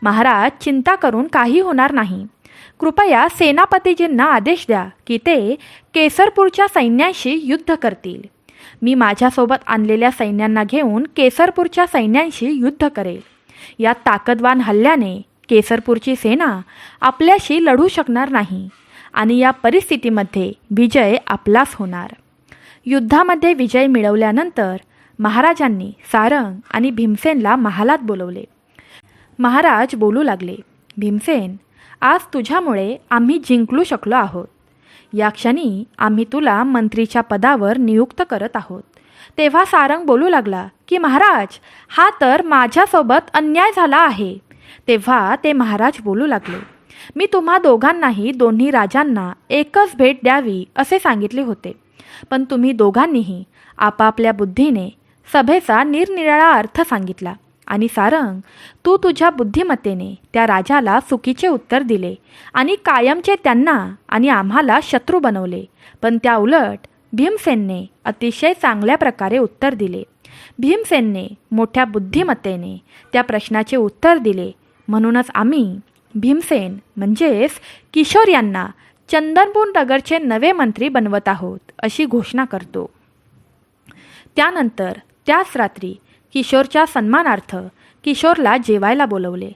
महाराज, चिंता करून काही होणार नाही. कृपया सेनापतीजींना आदेश द्या की ते केसरपूरच्या सैन्याशी युद्ध करतील. मी माझ्यासोबत आणलेल्या सैन्यांना घेऊन केसरपूरच्या सैन्यांशी युद्ध करेल. या ताकदवान हल्ल्याने केसरपूरची सेना आपल्याशी लढू शकणार नाही आणि या परिस्थितीमध्ये विजय आपलाच होणार. युद्धामध्ये विजय मिळवल्यानंतर महाराजांनी सारंग आणि भीमसेनला महालात बोलवले. महाराज बोलू लागले, भीमसेन, आज तुझ्यामुळे आम्ही जिंकलू शकलो आहोत. या क्षणी आम्ही तुला मंत्रीच्या पदावर नियुक्त करत आहोत. तेव्हा सारंग बोलू लागला की महाराज, हा तर माझ्यासोबत अन्याय झाला आहे. तेव्हा ते महाराज बोलू लागले, मी तुम्हा दोघांनाही, दोन्ही राजांना एकच भेट द्यावी असे सांगितले होते. पण तुम्ही दोघांनीही आपापल्या बुद्धीने सभेचा निरनिराळा अर्थ सांगितला आणि सारंग, तू तुझ्या बुद्धिमत्तेने त्या राजाला चुकीचे उत्तर दिले आणि कायमचे त्यांना आणि आम्हाला शत्रू बनवले. पण त्या उलट भीमसेनने अतिशय चांगल्या प्रकारे उत्तर दिले. भीमसेनने मोठ्या बुद्धिमत्तेने त्या प्रश्नाचे उत्तर दिले. म्हणूनच आम्ही भीमसेन म्हणजेच किशोर यांना चंदनपूर नगरचे नवे मंत्री बनवत आहोत अशी घोषणा करतो. त्यानंतर त्याच रात्री किशोरच्या सन्मानार्थ किशोरला जेवायला बोलवले.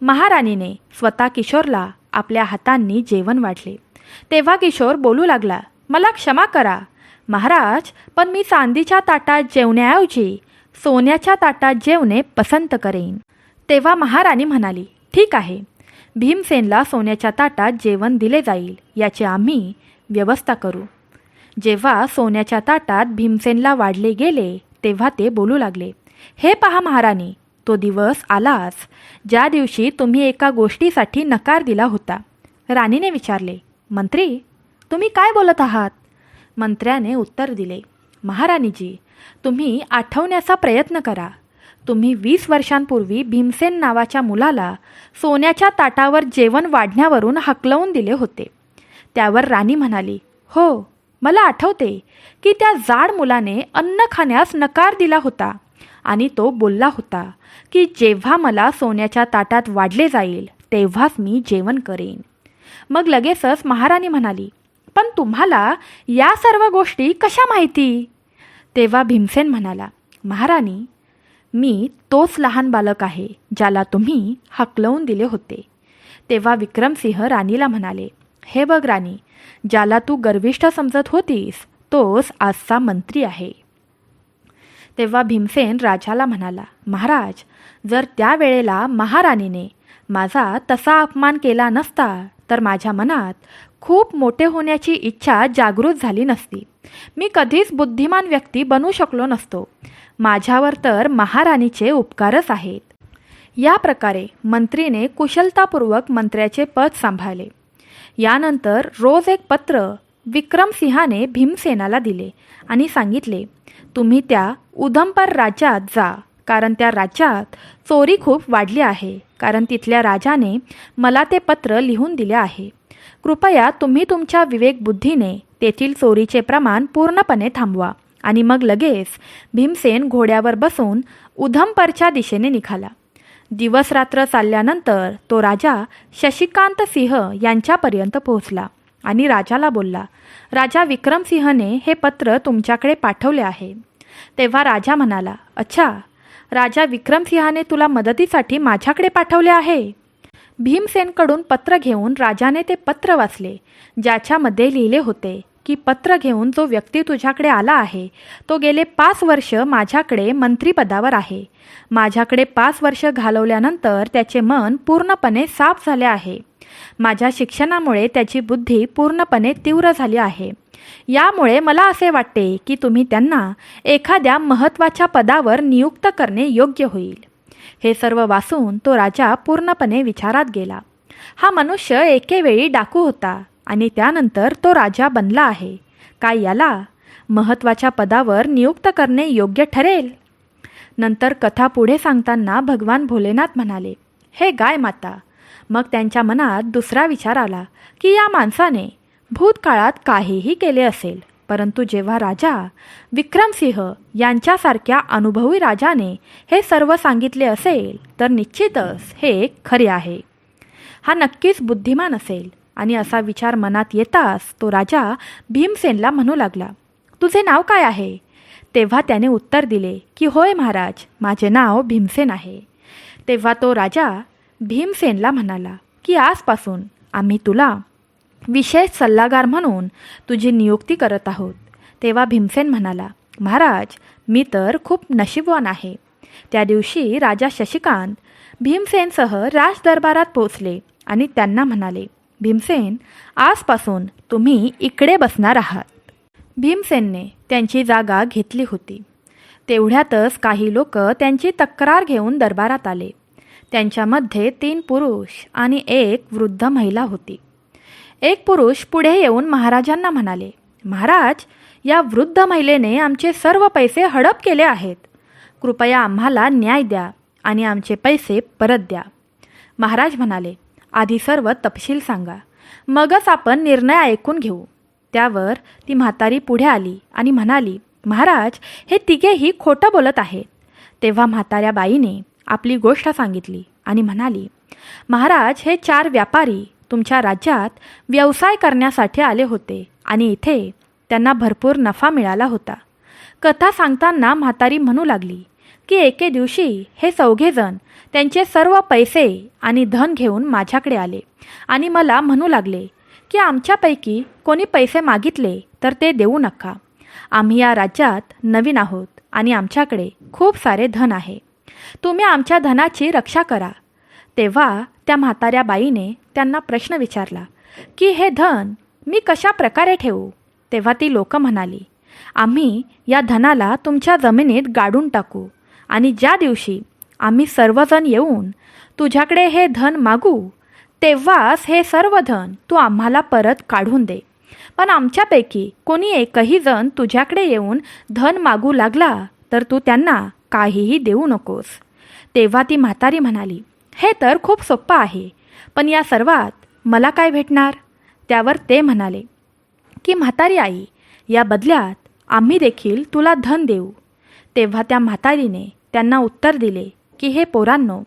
महाराणीने स्वतः किशोरला आपल्या हातांनी जेवण वाढले. तेव्हा किशोर बोलू लागला, मला क्षमा करा महाराज, पण मी चांदीच्या ताटात जेवण्याऐवजी सोन्याच्या ताटात जेवणे पसंत करेन. तेव्हा महाराणी म्हणाली, ठीक आहे, भीमसेनला सोन्याच्या ताटात जेवण दिले जाईल, याची आम्ही व्यवस्था करू. जेव्हा सोन्याच्या ताटात भीमसेनला वाढले गेले तेव्हा ते बोलू लागले, हे पहा महाराणी, तो दिवस आलाच ज्या दिवशी तुम्ही एका गोष्टीसाठी नकार दिला होता. राणीने विचारले, मंत्री, तुम्ही काय बोलत आहात? मंत्र्याने उत्तर दिले, महाराणीजी, तुम्ही आठवण्याचा प्रयत्न करा. तुम्ही 20 वर्षांपूर्वी भीमसेन नावाच्या मुलाला सोन्याच्या ताटावर जेवण वाढण्यावरून हकलवून दिले होते. त्यावर राणी म्हणाली, हो, मला आठवते की त्या जाड मुलाने अन्न खाण्यास नकार दिला होता आणि तो बोलला होता की जेव्हा मला सोन्याच्या ताटात वाढले जाईल तेव्हाच मी जेवण करेन. मग लगेचच महाराणी म्हणाली, पण तुम्हाला या सर्व गोष्टी कशा माहिती? तेव्हा भीमसेन म्हणाला, महाराणी, मी तोच लहान बालक आहे ज्याला तुम्ही हकलवून दिले होते. तेव्हा विक्रमसिंह राणीला म्हणाले, हे बघ राणी, ज्याला तू गर्विष्ठ समजत होतीस तोच आजचा मंत्री आहे. तेव्हा भीमसेन राजाला म्हणाला, महाराज, जर त्या वेळेला महाराणीने माझा तसा अपमान केला नसता तर माझ्या मनात खूप मोठे होण्याची इच्छा जागृत झाली नसती. मी कधीच बुद्धिमान व्यक्ती बनू शकलो नसतो. माझ्यावर तर महाराणीचे उपकारच आहेत. या प्रकारे मंत्रीने कुशलतापूर्वक मंत्र्याचे पद सांभाळले. यानंतर रोज एक पत्र विक्रमसिंहाने भीमसेनाला दिले आणि सांगितले, तुम्ही त्या उधमपर राज्यात जा, कारण त्या राज्यात चोरी खूप वाढली आहे, कारण तिथल्या राजाने मला ते पत्र लिहून दिले आहे. कृपया तुम्ही तुमच्या विवेकबुद्धीने तेथील चोरीचे प्रमाण पूर्णपणे थांबवा. आणि मग लगेच भीमसेन घोड्यावर बसून उधमपरच्या दिशेने निघाला. दिवसरात्र चालल्यानंतर तो राजा शशिकांत सिंह यांच्यापर्यंत पोहोचला आणि राजाला बोलला, राजा विक्रमसिंहने हे पत्र तुमच्याकडे पाठवले आहे. तेव्हा राजा म्हणाला, अच्छा, राजा विक्रमसिंहाने तुला मदतीसाठी माझ्याकडे पाठवले आहे. भीमसेनकडून पत्र घेऊन राजाने ते पत्र वाचले, ज्याच्यामध्ये लिहिले होते की पत्र घेऊन जो व्यक्ती तुझ्याकडे आला आहे तो गेले 5 वर्ष माझ्याकडे मंत्रिपदावर आहे. माझ्याकडे 5 वर्ष घालवल्यानंतर त्याचे मन पूर्णपणे साफ झाले आहे. माझ्या शिक्षणामुळे त्याची बुद्धी पूर्णपणे तीव्र झाली आहे. यामुळे मला असे वाटते की तुम्ही त्यांना एखाद्या महत्त्वाच्या पदावर नियुक्त करणे योग्य होईल. हे सर्व वाचून तो राजा पूर्णपणे विचारात गेला. हा मनुष्य एकेवेळी डाकू होता आणि त्यानंतर तो राजा बनला आहे. काय याला महत्त्वाच्या पदावर नियुक्त करणे योग्य ठरेल? नंतर कथा पुढे सांगताना भगवान भोलेनाथ म्हणाले, हे गाय माता. मग त्यांच्या मनात दुसरा विचार आला की या माणसाने भूतकाळात काहीही केले असेल, परंतु जेव्हा राजा विक्रमसिंह यांच्यासारख्या अनुभवी राजाने हे सर्व सांगितले असेल तर निश्चितच हे खरे आहे. हा नक्कीच बुद्धिमान असेल. आणि असा विचार मनात येताच तो राजा भीमसेनला म्हणू लागला, तुझे नाव काय आहे? तेव्हा त्याने उत्तर दिले की होय महाराज, माझे नाव भीमसेन आहे. तेव्हा तो राजा भीमसेनला म्हणाला की आजपासून आम्ही तुला विशेष सल्लागार म्हणून तुझी नियुक्ती करत आहोत. तेव्हा भीमसेन म्हणाला, महाराज, मी तर खूप नशीबवान आहे. त्या दिवशी राजा शशिकांत भीमसेनसह राजदरबारात पोहोचले आणि त्यांना म्हणाले, भीमसेन, आजपासून तुम्ही इकडे बसणार आहात. भीमसेनने त्यांची जागा घेतली होती. तेवढ्यातच काही लोक त्यांची तक्रार घेऊन दरबारात आले. त्यांच्यामध्ये 3 पुरुष आणि 1 वृद्ध महिला होती. एक पुरुष पुढे येऊन महाराजांना म्हणाले, महाराज, या वृद्ध महिलेने आमचे सर्व पैसे हडप केले आहेत. कृपया आम्हाला न्याय द्या आणि आमचे पैसे परत द्या. महाराज म्हणाले, आधी सर्व तपशील सांगा, मगच आपण निर्णय ऐकून घेऊ. त्यावर ती म्हातारी पुढे आली आणि म्हणाली, महाराज, हे तिघेही खोटं बोलत आहेत. तेव्हा म्हाताऱ्या बाईने आपली गोष्ट सांगितली आणि म्हणाली, महाराज, हे 4 व्यापारी तुमच्या राज्यात व्यवसाय करण्यासाठी आले होते आणि इथे त्यांना भरपूर नफा मिळाला होता. कथा सांगताना म्हातारी म्हणू लागली की एके दिवशी हे 4घे जण त्यांचे सर्व पैसे आणि धन घेऊन माझ्याकडे आले आणि मला म्हणू लागले की आमच्यापैकी कोणी पैसे मागितले तर ते देऊ नका. आम्ही या राज्यात नवीन आहोत आणि आमच्याकडे खूप सारे धन आहे. तुम्ही आमच्या धनाची रक्षा करा. तेव्हा त्या म्हाताऱ्या बाईने त्यांना प्रश्न विचारला की हे धन मी कशा प्रकारे ठेवू? तेव्हा ती लोक म्हणाली, आम्ही या धनाला तुमच्या जमिनीत गाडून टाकू आणि ज्या दिवशी आम्ही सर्वजण येऊन तुझ्याकडे हे धन मागू तेव्हाच हे सर्व धन तू आम्हाला परत काढून दे. पण आमच्यापैकी कोणी एकही जण तुझ्याकडे येऊन धन मागू लागला तर तू त्यांना काहीही देऊ नकोस. तेव्हा ती म्हातारी म्हणाली, हे तर खूप सोपं आहे, पण या सर्वात मला काय भेटणार? त्यावर ते म्हणाले की म्हातारी आई, या बदल्यात आम्ही देखील तुला धन देऊ. तेव्हा त्या म्हातारीने त्यांना उत्तर दिले की हे पोरांनो,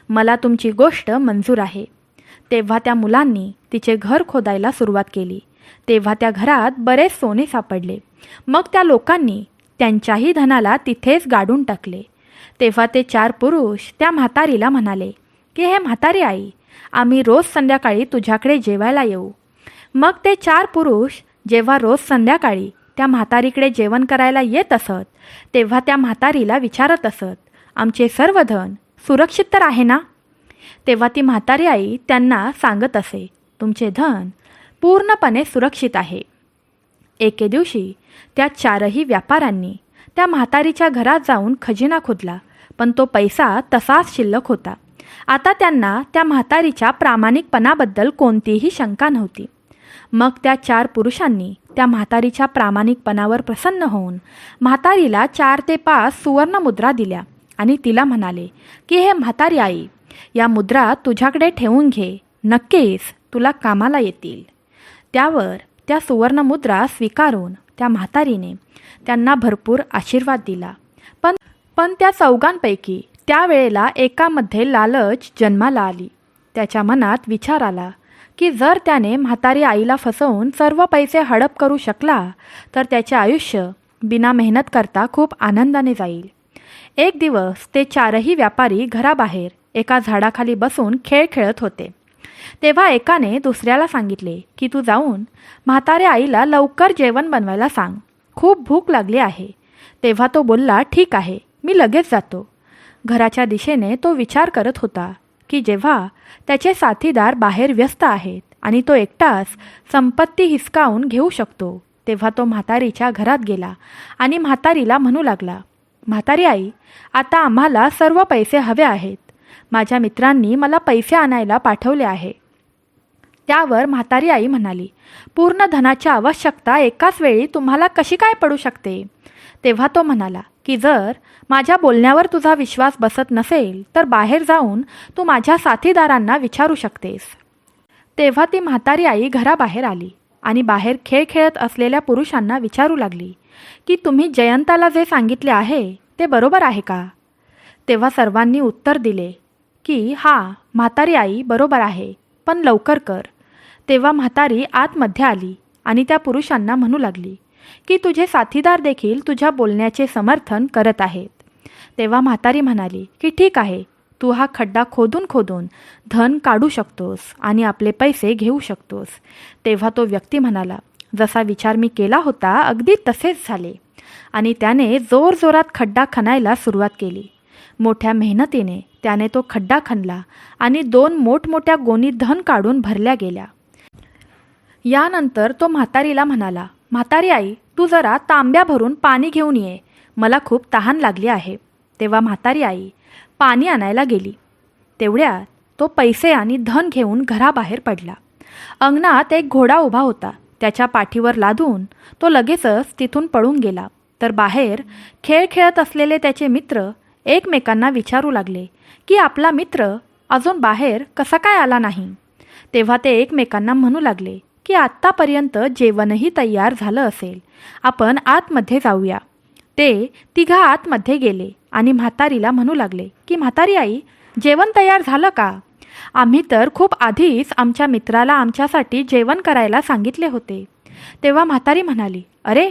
मला तुमची गोष्ट मंजूर आहे. तेव्हा त्या मुलांनी तिचे घर खोदायला सुरुवात केली. तेव्हा त्या घरात बरेच सोने सापडले. मग त्या लोकांनी त्यांच्याही धनाला तिथेच गाडून टाकले. तेव्हा ते 4 पुरुष त्या म्हातारीला म्हणाले की हे म्हातारी आई, आम्ही रोज संध्याकाळी तुझ्याकडे जेवायला येऊ. मग ते 4 पुरुष जेव्हा रोज संध्याकाळी त्या म्हातारीकडे जेवण करायला येत असत तेव्हा त्या म्हातारीला विचारत असत, आमचे सर्व धन सुरक्षित तर आहे ना? तेव्हा ती म्हातारी आई त्यांना सांगत असे, तुमचे धन पूर्णपणे सुरक्षित आहे. एके दिवशी त्या 4ही व्यापाऱ्यांनी त्या म्हातारीच्या घरात जाऊन खजिना खोदला, पण तो पैसा तसाच शिल्लक होता. आता त्यांना त्या म्हातारीच्या प्रामाणिकपणाबद्दल कोणतीही शंका नव्हती. मग त्या 4 पुरुषांनी त्या म्हातारीच्या प्रामाणिकपणावर प्रसन्न होऊन म्हातारीला 4 ते 5 सुवर्ण मुद्रा दिल्या आणि तिला म्हणाले की हे म्हातारी आई, या मुद्रा तुझ्याकडे ठेवून घे, नक्कीच तुला कामाला येतील. त्यावर त्या सुवर्ण मुद्रा स्वीकारून त्या म्हातारीने त्यांना भरपूर आशीर्वाद दिला. पण त्या चौघांपैकी त्यावेळेला एकामध्ये लालच जन्माला आली. त्याच्या मनात विचार आला की जर त्याने म्हातारी आईला फसवून सर्व पैसे हडप करू शकला तर त्याचे आयुष्य बिना मेहनत करता खूप आनंदाने जाईल. एक दिवस ते 4ही व्यापारी घराबाहेर एका झाडाखाली बसून खेळ खेळत होते. तेव्हा एकाने दुसऱ्याला सांगितले की तू जाऊन म्हाताऱ्या आईला लवकर जेवण बनवायला सांग, खूप भूक लागली आहे. तेव्हा तो बोलला, ठीक आहे, मी लगेच जातो. घराच्या दिशेने तो विचार करत होता की जेव्हा त्याचे साथीदार बाहेर व्यस्त आहेत आणि तो एकटाच संपत्ती हिसकावून घेऊ शकतो तेव्हा तो म्हातारीच्या घरात गेला आणि म्हातारीला म्हणू लागला, म्हातारी आई, आता आम्हाला सर्व पैसे हवे आहेत. माझ्या मित्रांनी मला पैसे आणायला पाठवले आहे. त्यावर म्हातारी आई म्हणाली, पूर्ण धनाची आवश्यकता एकाच वेळी तुम्हाला कशी काय पडू शकते? तेव्हा तो म्हणाला की जर माझ्या बोलण्यावर तुझा विश्वास बसत नसेल तर बाहेर जाऊन तू माझ्या साथीदारांना विचारू शकतेस. तेव्हा ती म्हातारी आई घराबाहेर आली आणि बाहेर खेळ खेळत असलेल्या पुरुषांना विचारू लागली की तुम्ही जयंताला जे सांगितले आहे ते बरोबर आहे का? तेव्हा सर्वांनी उत्तर दिले की हां, म्हातारी आई, बरोबर आहे, पण लवकर कर. तेव्हा म्हातारी आतमध्ये आली आणि त्या पुरुषांना म्हणू लागली की तुझे साथीदार देखील तुझ्या बोलण्याचे समर्थन करत आहेत. तेव्हा म्हातारी म्हणाली की ठीक आहे, तू हा खड्डा खोदून खोदून धन काढू शकतोस आणि आपले पैसे घेऊ शकतोस. तेव्हा तो व्यक्ती म्हणाला, जसा विचार मी केला होता अगदी तसेच झाले. आणि त्याने जोरजोरात खड्डा खणायला सुरुवात केली. मोठ्या मेहनतीने त्याने तो खड्डा खणला आणि 2 मोठमोठ्या गोणी धन काढून भरल्या गेल्या. यानंतर तो म्हातारीला म्हणाला, म्हातारी आई, तू जरा तांब्या भरून पाणी घेऊन ये, मला खूप तहान लागली आहे. तेव्हा म्हातारी आई पाणी आणायला गेली. तेवढ्यात तो पैसे आणि धन घेऊन घराबाहेर पडला. अंगणात एक घोडा उभा होता. त्याच्या पाठीवर लादून तो लगेचच तिथून पळून गेला. तर बाहेर खेळ खेळत असलेले त्याचे मित्र एकमेकांना विचारू लागले की आपला मित्र अजून बाहेर कसा काय आला नाही. तेव्हा ते एकमेकांना म्हणू लागले की आत्तापर्यंत जेवणही तयार झालं असेल, आपण आतमध्ये जाऊया. ते तिघा आतमध्ये गेले आणि म्हातारीला म्हणू लागले की म्हातारी आई, जेवण तयार झालं का? आम्ही तर खूप आधीच आमच्या मित्राला आमच्यासाठी जेवण करायला सांगितले होते. तेव्हा म्हातारी म्हणाली, अरे,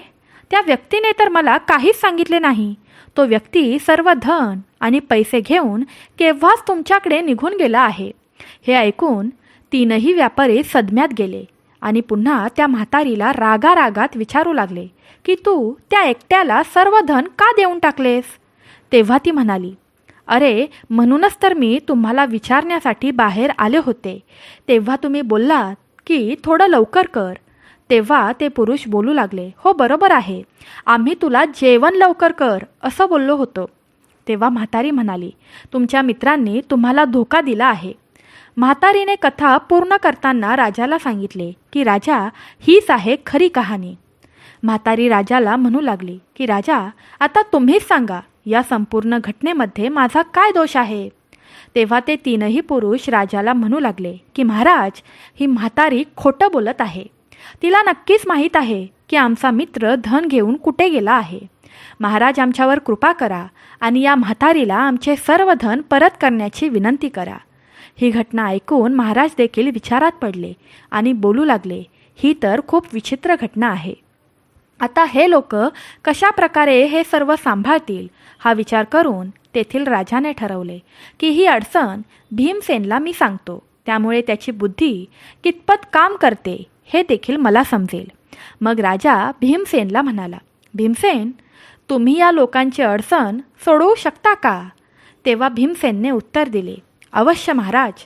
त्या व्यक्तीने तर मला काहीच सांगितले नाही. तो व्यक्ती सर्व धन आणि पैसे घेऊन केव्हाच तुमच्याकडे निघून गेला आहे. हे ऐकून 3ही व्यापारी सदम्यात गेले आणि पुन्हा त्या म्हातारीला रागारागात विचारू लागले की तू त्या एकट्याला सर्व धन का देऊन टाकलेस? तेव्हा ती म्हणाली, अरे म्हणूनच तर मी तुम्हाला विचारण्यासाठी बाहेर आले होते. तेव्हा तुम्ही बोललात की थोडं लवकर कर. तेव्हा ते पुरुष बोलू लागले, हो बरोबर आहे, आम्ही तुला जेवण लवकर कर असं बोललो होतो. तेव्हा म्हातारी म्हणाली, तुमच्या मित्रांनी तुम्हाला धोका दिला आहे. म्हातारीने कथा पूर्ण करताना राजाला सांगितले की राजा, हीच आहे खरी कहाणी. म्हातारी राजाला म्हणू लागली की राजा, आता तुम्हीच सांगा, या संपूर्ण घटनेमध्ये माझा काय दोष आहे? तेव्हा ते तीनही पुरुष राजाला म्हणू लागले की महाराज, ही म्हातारी खोटं बोलत आहे. तिला नक्कीच माहीत आहे की आमचा मित्र धन घेऊन कुठे गेला आहे. महाराज, आमच्यावर कृपा करा आणि या म्हातारीला आमचे सर्व धन परत करण्याची विनंती करा. ही घटना ऐकून महाराज देखील विचारात पडले आणि बोलू लागले, ही तर खूप विचित्र घटना आहे. आता हे लोक कशा प्रकारे हे सर्व सांभाळतील हा विचार करून तेथील राजाने ठरवले की ही अडचण भीमसेनला मी सांगतो, त्यामुळे त्याची बुद्धी कितपत काम करते हे देखील मला समजेल. मग राजा भीमसेनला म्हणाला, भीमसेन, तुम्ही या लोकांची अडचण सोडवू शकता का? तेव्हा भीमसेनने उत्तर दिले, अवश्य महाराज.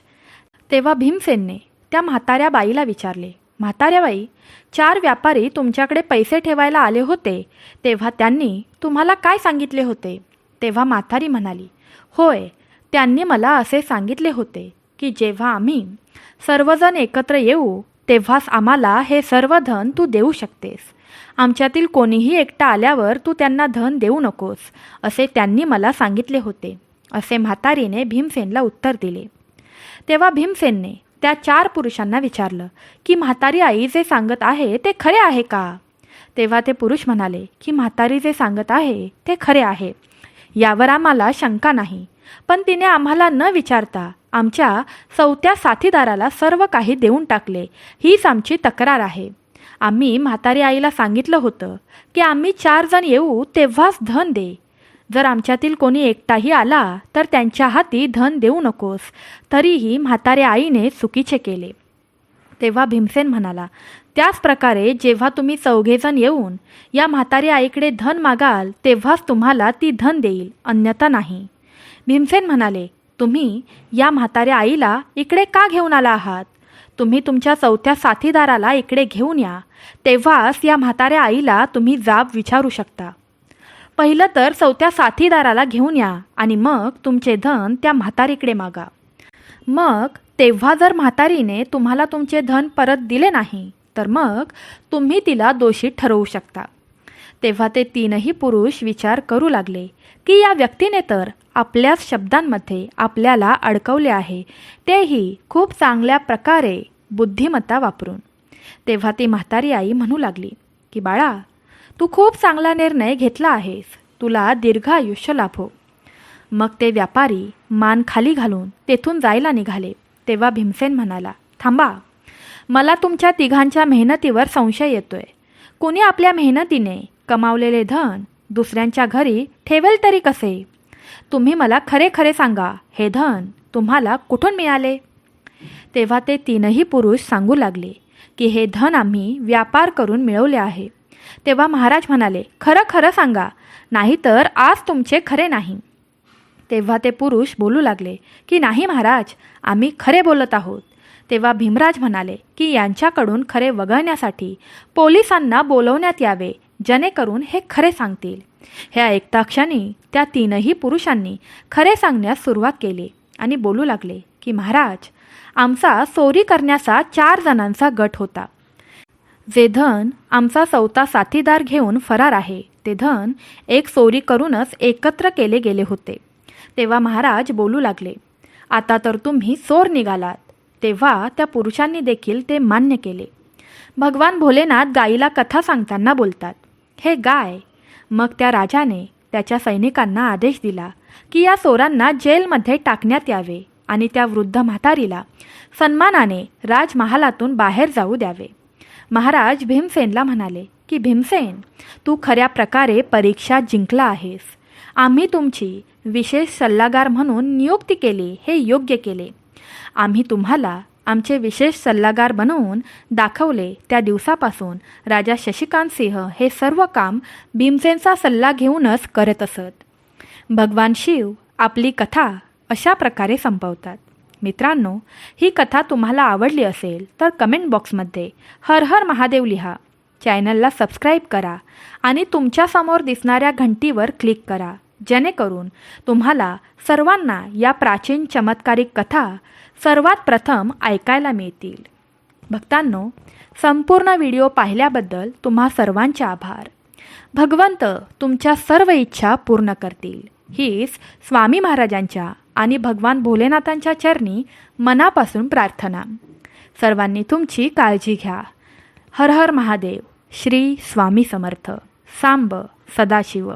तेव्हा भीमसेनने त्या म्हाताऱ्या बाईला विचारले, म्हाताऱ्या बाई, 4 व्यापारी तुमच्याकडे पैसे ठेवायला आले होते, तेव्हा त्यांनी तुम्हाला काय सांगितले होते? तेव्हा म्हातारी म्हणाली, होय, त्यांनी मला असे सांगितले होते की जेव्हा आम्ही सर्वजण एकत्र येऊ तेव्हाच आम्हाला हे सर्व धन तू देऊ शकतेस. आमच्यातील कोणीही एकटा आल्यावर तू त्यांना धन देऊ नकोस, असे त्यांनी मला सांगितले होते, असे म्हातारीने भीमसेनला उत्तर दिले. तेव्हा भीमसेनने त्या 4 पुरुषांना विचारलं की म्हातारी आई जे सांगत आहे ते खरे आहे का? तेव्हा ते पुरुष म्हणाले की म्हातारी जे सांगत आहे ते खरे आहे, यावर आम्हाला शंका नाही. पण तिने आम्हाला न विचारता आमच्या 4थ्या साथीदाराला सर्व काही देऊन टाकले, हीच आमची तक्रार आहे. आम्ही म्हातारी आईला सांगितलं होतं की आम्ही 4 जण येऊ तेव्हाच धन दे. जर आमच्यातील कोणी एकटाही आला तर त्यांच्या हाती धन देऊ नकोस. तरीही म्हाताऱ्या आईने चुकीचे केले. तेव्हा भीमसेन म्हणाला, त्याच प्रकारे जेव्हा तुम्ही 4घेजण येऊन या म्हाताऱ्या आईकडे धन मागाल तेव्हाच तुम्हाला ती धन देईल, अन्यथा नाही. भीमसेन म्हणाले, तुम्ही या म्हाताऱ्या आईला इकडे का घेऊन आला आहात? तुम्ही तुमच्या 4थ्या साथीदाराला इकडे घेऊन या, तेव्हाच या म्हाताऱ्या आईला तुम्ही जाब विचारू शकता. पहिलं तर 4थ्या साथीदाराला घेऊन या आणि मग तुमचे धन त्या म्हातारीकडे मागा. मग तेव्हा जर म्हातारीने तुम्हाला तुमचे धन परत दिले नाही तर मग तुम्ही तिला दोषी ठरवू शकता. तेव्हा ते तीनही पुरुष विचार करू लागले की या व्यक्तीने तर आपल्याच शब्दांमध्ये आपल्याला अडकवले आहे, तेही खूप चांगल्या प्रकारे बुद्धिमत्ता वापरून. तेव्हा ती म्हातारी आई म्हणू लागली की बाळा, तू खूप चांगला निर्णय घेतला आहेस, तुला दीर्घ आयुष्य लाभो. मग ते व्यापारी मान खाली घालून तेथून जायला निघाले. तेव्हा भीमसेन म्हणाला, थांबा, मला तुमच्या तिघांच्या मेहनतीवर संशय येतोय. कोणी आपल्या मेहनतीने कमावलेले धन दुसऱ्यांच्या घरी ठेवेल तरी कसे? तुम्ही मला खरे खरे सांगा, हे धन तुम्हाला कुठून मिळाले? तेव्हा ते तीनही पुरुष सांगू लागले की हे धन आम्ही व्यापार करून मिळवले आहे. तेव्हा महाराज म्हणाले, खरं खरं सांगा, नाहीतर आज तुमचे खरे नाही. तेव्हा ते पुरुष बोलू लागले की नाही महाराज, आम्ही खरे बोलत आहोत. तेव्हा भीमराज म्हणाले की यांच्याकडून खरे वगळण्यासाठी पोलिसांना बोलवण्यात यावे, जेणेकरून हे खरे सांगतील. हे ऐकता क्षणी त्या तीनही पुरुषांनी खरे सांगण्यास सुरुवात केली आणि बोलू लागले की महाराज, आमचा चोरी करण्याचा 4 जणांचा गट होता. जे धन आमचा 4था साथीदार घेऊन फरार आहे ते धन एक चोरी करूनच एकत्र केले गेले होते. तेव्हा महाराज बोलू लागले, आता तर तुम्ही चोर निघालात. तेव्हा त्या पुरुषांनी देखील ते मान्य केले. भगवान भोलेनाथ गायीला कथा सांगताना बोलतात, हे गाय. मग त्या राजाने त्याच्या सैनिकांना आदेश दिला की या चोरांना जेलमध्ये टाकण्यात यावे आणि त्या वृद्ध म्हातारीला सन्मानाने राजमहालातून बाहेर जाऊ द्यावे. महाराज भीमसेनला म्हणाले की भीमसेन, तू खऱ्या प्रकारे परीक्षा जिंकला आहेस. आम्ही तुमची विशेष सल्लागार म्हणून नियुक्ती केली, हे योग्य केले. आम्ही तुम्हाला आमचे विशेष सल्लागार बनवून दाखवले त्या दिवसापासून राजा शशिकांत सिंह हे सर्व काम भीमसेनचा सल्ला घेऊनच करत असत. भगवान शिव आपली कथा अशा प्रकारे संपवतात. मित्रांनो, ही कथा तुम्हाला आवडली असेल तर कमेंट बॉक्समध्ये हर हर महादेव लिहा. चॅनलला सबस्क्राईब करा आणि तुमच्यासमोर दिसणाऱ्या घंटीवर क्लिक करा, जेणेकरून तुम्हाला सर्वांना या प्राचीन चमत्कारिक कथा सर्वात प्रथम ऐकायला मिळतील. भक्तांनो, संपूर्ण व्हिडिओ पाहिल्याबद्दल तुम्हा सर्वांचे आभार. भगवंत तुमच्या सर्व इच्छा पूर्ण करतील, हीच स्वामी महाराजांच्या आणि भगवान भोलेनाथांच्या चरणी मनापासून प्रार्थना. सर्वांनी तुमची काळजी घ्या. हर हर महादेव. श्री स्वामी समर्थ. सांब सदाशिव.